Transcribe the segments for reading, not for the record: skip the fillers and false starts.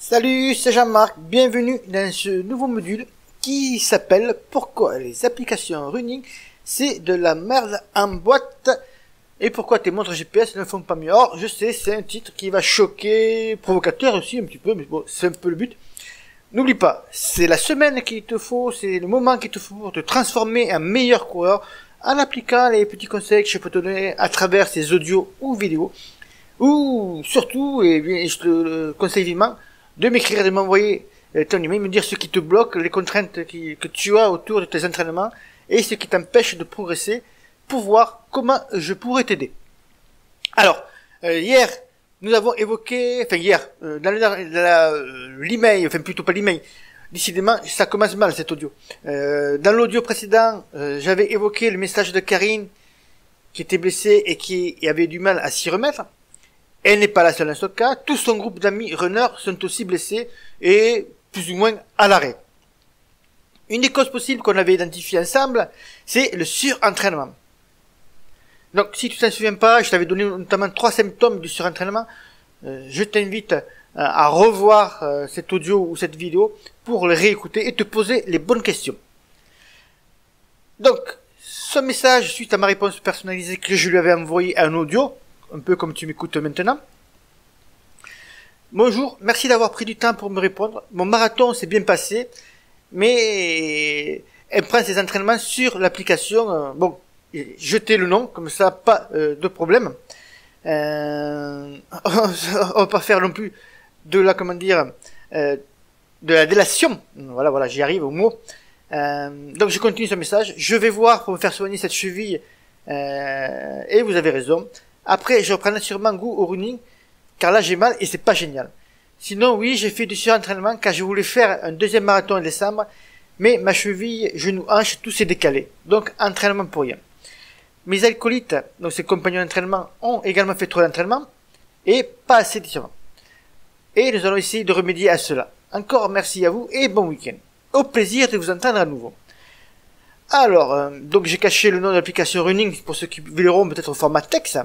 Salut, c'est Jean-Marc, bienvenue dans ce nouveau module qui s'appelle Pourquoi les applications running c'est de la merde en boîte et pourquoi tes montres GPS ne font pas mieux. Or, je sais, c'est un titre qui va choquer, provocateur aussi un petit peu, mais bon, c'est un peu le but. N'oublie pas, c'est la semaine qu'il te faut, c'est le moment qu'il te faut pour te transformer en meilleur coureur en appliquant les petits conseils que je peux te donner à travers ces audios ou vidéos. Ou surtout, et bien, je te le conseille vivement, de m'écrire, de m'envoyer ton email, me dire ce qui te bloque, les contraintes que tu as autour de tes entraînements et ce qui t'empêche de progresser pour voir comment je pourrais t'aider. Alors, hier, nous avons évoqué, dans l'email, enfin plutôt pas l'email, décidément, ça commence mal cet audio. Dans l'audio précédent, j'avais évoqué le message de Karine qui était blessée et qui avait du mal à s'y remettre. Elle n'est pas la seule dans ce cas. Tout son groupe d'amis runners sont aussi blessés et plus ou moins à l'arrêt. Une des causes possibles qu'on avait identifiées ensemble, c'est le surentraînement. Donc, si tu t'en souviens pas, je t'avais donné notamment 3 symptômes du surentraînement. Je t'invite à revoir cet audio ou cette vidéo pour le réécouter et te poser les bonnes questions. Donc, ce message, suite à ma réponse personnalisée que je lui avais envoyé en audio, un peu comme tu m'écoutes maintenant. Bonjour, merci d'avoir pris du temps pour me répondre. Mon marathon s'est bien passé, mais elle prend ses entraînements sur l'application. Bon, jetez le nom, comme ça, pas de problème. On va pas faire non plus de la, de la délation. Voilà, j'y arrive au mot. Donc je continue ce message. Je vais voir pour me faire soigner cette cheville. Et vous avez raison. Après, je reprendrai sûrement goût au running, car là j'ai mal et c'est pas génial. Sinon, oui, j'ai fait du surentraînement car je voulais faire un deuxième marathon en décembre, mais ma cheville, genou, hanche, tout s'est décalé. Donc, entraînement pour rien. Mes alcoolites, donc ses compagnons d'entraînement, ont également fait trop d'entraînement, et pas assez d'étirement. Et nous allons essayer de remédier à cela. Encore merci à vous et bon week-end. Au plaisir de vous entendre à nouveau. Alors, donc j'ai caché le nom de l'application Running pour ceux qui verront peut-être au format texte.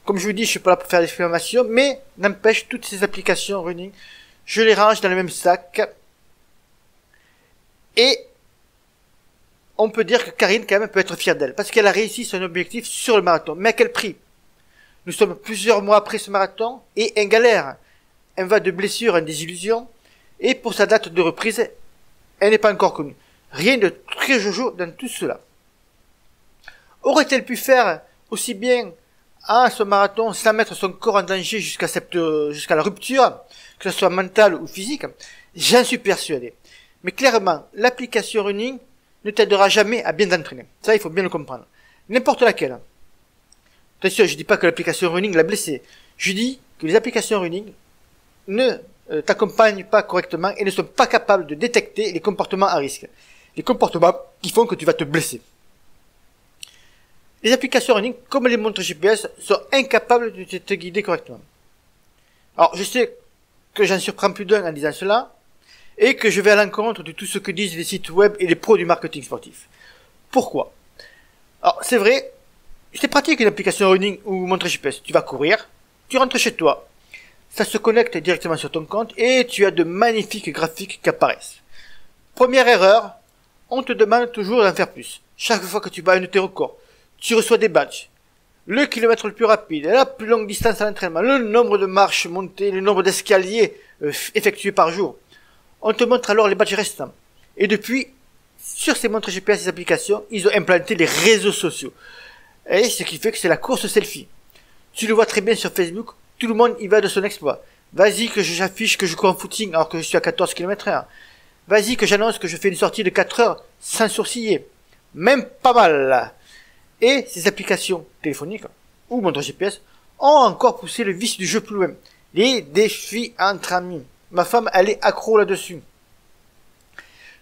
Comme je vous dis, je suis pas là pour faire des filmations, mais n'empêche, toutes ces applications Running, je les range dans le même sac. Et on peut dire que Karine, quand même, peut être fière d'elle, parce qu'elle a réussi son objectif sur le marathon. Mais à quel prix? Nous sommes plusieurs mois après ce marathon, et en galère. Elle va de blessure en désillusion, et pour sa date de reprise, elle n'est pas encore connue. Rien de très jojo dans tout cela. Aurait-elle pu faire aussi bien à ce marathon sans mettre son corps en danger jusqu'à la rupture, que ce soit mentale ou physique? J'en suis persuadé. Mais clairement, l'application Running ne t'aidera jamais à bien t'entraîner. Ça, il faut bien le comprendre. N'importe laquelle. Attention, je dis pas que l'application Running l'a blessé. Je dis que les applications Running ne t'accompagnent pas correctement et ne sont pas capables de détecter les comportements à risque. Les comportements qui font que tu vas te blesser. Les applications running, comme les montres GPS, sont incapables de te guider correctement. Alors, je sais que j'en surprends plus d'un en disant cela, et que je vais à l'encontre de tout ce que disent les sites web et les pros du marketing sportif. Pourquoi? Alors, c'est vrai, c'est pratique une application running ou montre GPS. Tu vas courir, tu rentres chez toi, ça se connecte directement sur ton compte, et tu as de magnifiques graphiques qui apparaissent. Première erreur, on te demande toujours d'en faire plus. Chaque fois que tu bats un de tes records, tu reçois des badges. Le kilomètre le plus rapide, la plus longue distance à l'entraînement, le nombre de marches montées, le nombre d'escaliers effectués par jour. On te montre alors les badges restants. Et depuis, sur ces montres GPS et ces applications, ils ont implanté les réseaux sociaux. Et ce qui fait que c'est la course selfie. Tu le vois très bien sur Facebook, tout le monde y va de son exploit. Vas-y que j'affiche que je cours en footing alors que je suis à 14 km/h. Vas-y que j'annonce que je fais une sortie de 4 heures sans sourciller. Même pas mal. Et ces applications téléphoniques, ou montres GPS, ont encore poussé le vice du jeu plus loin. Les défis entre amis. Ma femme, elle est accro là-dessus.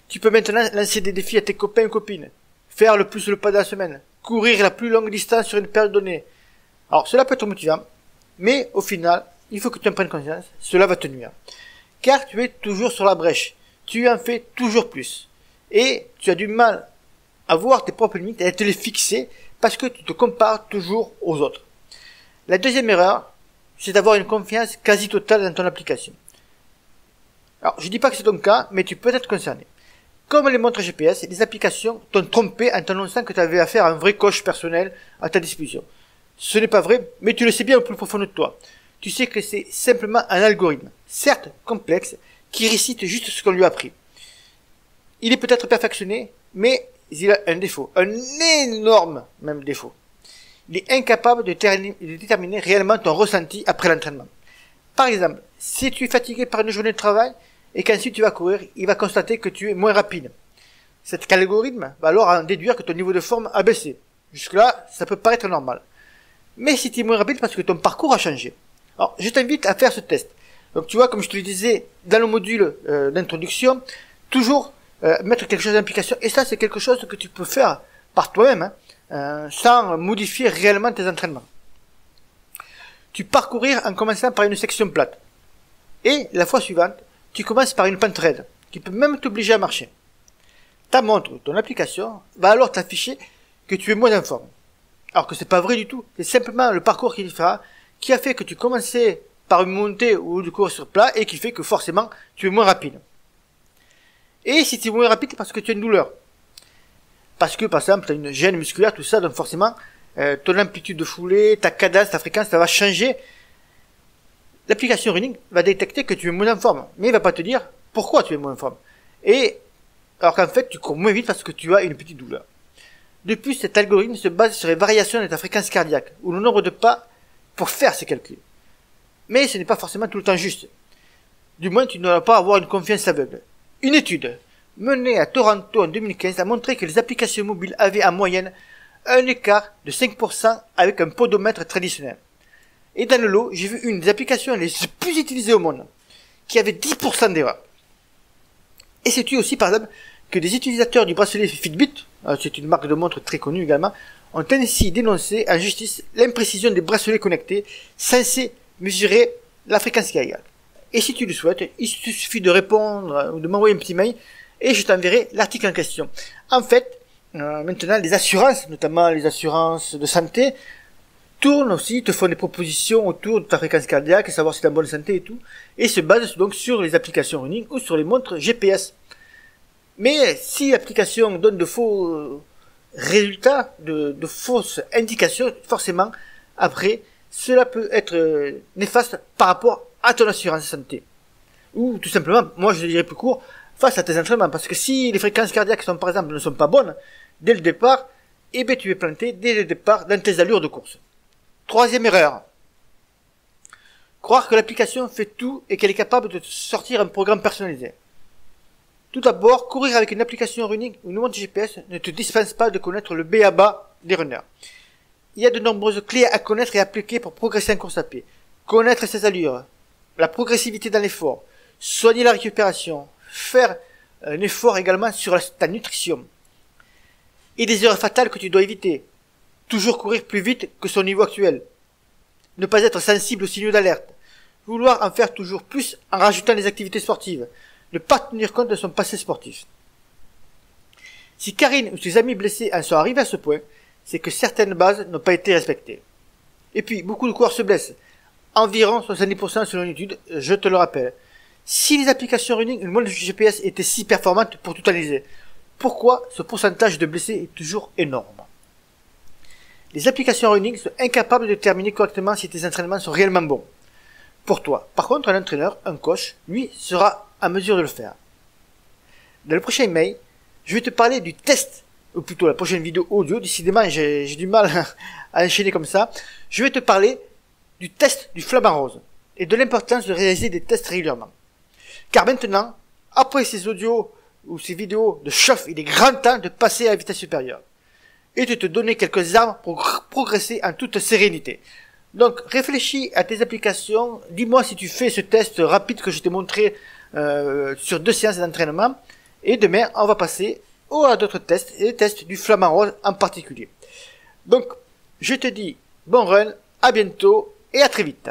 Tu peux maintenant lancer des défis à tes copains et copines. Faire le plus le pas de la semaine. Courir la plus longue distance sur une période donnée. Alors, cela peut être motivant. Mais, au final, il faut que tu en prennes conscience. Cela va te nuire. Car tu es toujours sur la brèche. Tu en fais toujours plus. Et tu as du mal à voir tes propres limites et à te les fixer parce que tu te compares toujours aux autres. La deuxième erreur, c'est d'avoir une confiance quasi totale dans ton application. Alors, je dis pas que c'est ton cas, mais tu peux être concerné. Comme les montres GPS, les applications t'ont trompé en t'annonçant que tu avais affaire à un vrai coach personnel à ta disposition. Ce n'est pas vrai, mais tu le sais bien au plus profond de toi. Tu sais que c'est simplement un algorithme, certes complexe, qui récite juste ce qu'on lui a appris. Il est peut-être perfectionné, mais il a un défaut, un énorme même défaut. Il est incapable de déterminer réellement ton ressenti après l'entraînement. Par exemple, si tu es fatigué par une journée de travail et qu'ensuite tu vas courir, il va constater que tu es moins rapide. Cet algorithme va alors en déduire que ton niveau de forme a baissé. Jusque-là, ça peut paraître normal. Mais si tu es moins rapide parce que ton parcours a changé. Alors, je t'invite à faire ce test. Donc tu vois, comme je te le disais dans le module d'introduction, toujours mettre quelque chose d'application. Et ça, c'est quelque chose que tu peux faire par toi-même, sans modifier réellement tes entraînements. Tu parcourir en commençant par une section plate. Et la fois suivante, tu commences par une pente raide, qui peut même t'obliger à marcher. Ta montre, ton application, va alors t'afficher que tu es moins en forme. Alors que c'est pas vrai du tout. C'est simplement le parcours qu'il fera, qui a fait que tu commençais par une montée ou du cours sur plat, et qui fait que forcément, tu es moins rapide. Et si tu es moins rapide, parce que tu as une douleur. Parce que, par exemple, tu as une gêne musculaire, tout ça, donc forcément, ton amplitude de foulée, ta cadence, ta fréquence, ça va changer. L'application Running va détecter que tu es moins en forme, mais il va pas te dire pourquoi tu es moins en forme. Et, alors qu'en fait, tu cours moins vite parce que tu as une petite douleur. De plus, cet algorithme se base sur les variations de ta fréquence cardiaque, ou le nombre de pas pour faire ces calculs. Mais ce n'est pas forcément tout le temps juste. Du moins, tu ne dois pas avoir une confiance aveugle. Une étude menée à Toronto en 2015 a montré que les applications mobiles avaient en moyenne un écart de 5% avec un podomètre traditionnel. Et dans le lot, j'ai vu une des applications les plus utilisées au monde, qui avait 10% d'erreur. Et sais-tu aussi, par exemple, que des utilisateurs du bracelet Fitbit, c'est une marque de montre très connue également, ont ainsi dénoncé en justice l'imprécision des bracelets connectés censés mesurer la fréquence cardiaque. Et si tu le souhaites, il suffit de répondre ou de m'envoyer un petit mail et je t'enverrai l'article en question. En fait, maintenant, les assurances, notamment les assurances de santé, tournent aussi, te font des propositions autour de ta fréquence cardiaque, savoir si tu es en bonne santé et tout, et se basent donc sur les applications running ou sur les montres GPS. Mais si l'application donne de faux résultats, de fausses indications, forcément, après, cela peut être néfaste par rapport à ton assurance santé. Ou tout simplement, moi je dirais plus court, face à tes entraînements. Parce que si les fréquences cardiaques sont, par exemple, ne sont pas bonnes, dès le départ, eh bien tu es planté dès le départ dans tes allures de course. Troisième erreur. Croire que l'application fait tout et qu'elle est capable de te sortir un programme personnalisé. Tout d'abord, courir avec une application running ou une montre GPS ne te dispense pas de connaître le b.a.-ba des runners. Il y a de nombreuses clés à connaître et à appliquer pour progresser en course à pied. Connaître ses allures, la progressivité dans l'effort, soigner la récupération, faire un effort également sur ta nutrition. Et des erreurs fatales que tu dois éviter. Toujours courir plus vite que son niveau actuel. Ne pas être sensible aux signaux d'alerte. Vouloir en faire toujours plus en rajoutant des activités sportives. Ne pas tenir compte de son passé sportif. Si Karine ou ses amis blessés en sont arrivés à ce point, c'est que certaines bases n'ont pas été respectées. Et puis, beaucoup de coureurs se blessent. Environ 70% selon une étude, je te le rappelle. Si les applications running, une montre GPS étaient si performantes pour tout analyser, pourquoi ce pourcentage de blessés est toujours énorme? Les applications running sont incapables de déterminer correctement si tes entraînements sont réellement bons pour toi. Par contre, un entraîneur, un coach, lui, sera à mesure de le faire. Dans le prochain mail, je vais te parler du test, ou plutôt la prochaine vidéo audio. Décidément, j'ai du mal à enchaîner comme ça. Je vais te parler du test du flamant rose et de l'importance de réaliser des tests régulièrement. Car maintenant, après ces audios ou ces vidéos de chauffe, il est grand temps de passer à la vitesse supérieure et de te donner quelques armes pour progresser en toute sérénité. Donc, réfléchis à tes applications. Dis-moi si tu fais ce test rapide que je t'ai montré sur 2 séances d'entraînement. Et demain, on va passer à d'autres tests, et les tests du flamant rose en particulier. Donc, je te dis bon run, à bientôt et à très vite.